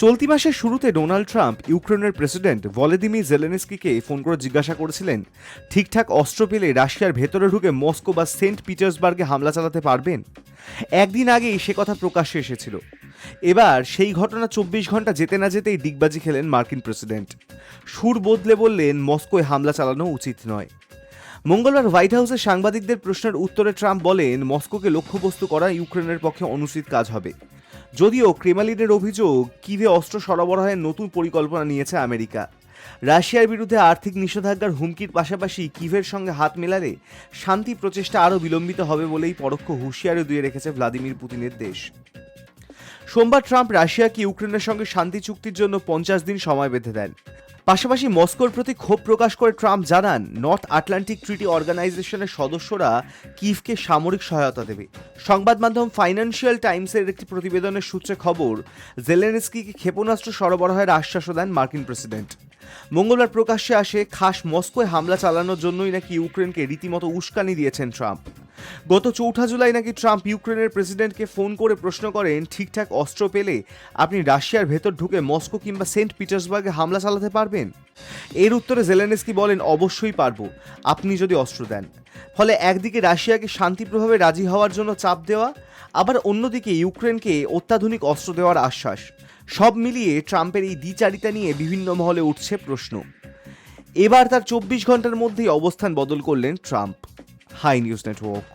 চলতি মাসের শুরুতে ডোনাল্ড ট্রাম্প ইউক্রেনের প্রেসিডেন্ট ভলোদিমির জেলেনস্কিকে ফোন করে জিজ্ঞাসা করেছিলেন ঠিকঠাক অস্ত্র পেলে রাশিয়ার ভেতরে ঢুকে মস্কো বা সেন্ট পিটার্সবার্গে হামলা চালাতে পারবেন। একদিন আগেই সে কথা প্রকাশ্যে এসেছিল। এবার সেই ঘটনা 24 ঘন্টা যেতে না যেতেই ডিগবাজি খেলেন মার্কিন প্রেসিডেন্ট। সুর বদলে বললেন মস্কোয় হামলা চালানো উচিত নয়। মঙ্গলবার হোয়াইট হাউসে সাংবাদিকদের প্রশ্নের উত্তরে ট্রাম্প বলেন মস্কোকে লক্ষ্যবস্তু করা ইউক্রেনের পক্ষে অনুচিত কাজ হবে। যদিও ক্রেমলিনের অভিযোগ কিভে অস্ত্র সরবরাহের নতুন পরিকল্পনা নিয়েছে আমেরিকা। রাশিয়ার বিরুদ্ধে আর্থিক নিষেধাজ্ঞার হুমকির পাশাপাশি কিভের সঙ্গে হাত মেলালে শান্তি প্রচেষ্টা আরও বিলম্বিত হবে বলেই পরোক্ষ হুঁশিয়ারিও দিয়ে রেখেছে ভ্লাদিমির পুতিনের দেশ। সোমবার ট্রাম্প রাশিয়াকে ইউক্রেনের সঙ্গে শান্তি চুক্তির জন্য 50 দিন সময় বেঁধে দেন। পাশাপাশি মস্কোর প্রতি ক্ষোভ প্রকাশ করে ট্রাম্প জানান নর্থ আটলান্টিক ট্রিটি অর্গানাইজেশনের সদস্যরা কিভকে সামরিক সহায়তা দেবে। সংবাদ মাধ্যম ফাইন্যান্সিয়াল টাইমসের একটি প্রতিবেদনের সূত্রে খবর, জেলেনস্কিকে ক্ষেপণাস্ত্র সরবরাহের আশ্বাসও দেন মার্কিন প্রেসিডেন্ট। মঙ্গলবার প্রকাশ্যে আসে খাস মস্কোয় হামলা চালানোর জন্যই নাকি ইউক্রেনকে রীতিমতো উস্কানি দিয়েছেন ট্রাম্প। গত 4 জুলাই নাকি ট্রাম্প ইউক্রেনের প্রেসিডেন্টকে ফোন করে প্রশ্ন করেন ঠিকঠাক অস্ত্র পেলে আপনি রাশিয়ার ভেতর ঢুকে মস্কো কিংবা সেন্ট পিটার্সবার্গে হামলা চালাতে পারবেন। এর উত্তরে জেলেনস্কি বলেন অবশ্যই পারবো, আপনি যদি অস্ত্র দেন। ফলে একদিকে রাশিয়াকে শান্তিপ্রভাবে রাজি হওয়ার জন্য চাপ দেওয়া, আবার অন্যদিকে ইউক্রেনকে অত্যাধুনিক অস্ত্র দেওয়ার আশ্বাস। সব মিলিয়ে ট্রাম্পের এই দ্বিচারিতা নিয়ে বিভিন্ন মহলে উঠছে প্রশ্ন। এবার তার 24 ঘন্টার মধ্যেই অবস্থান বদল করলেন ট্রাম্প। High news network.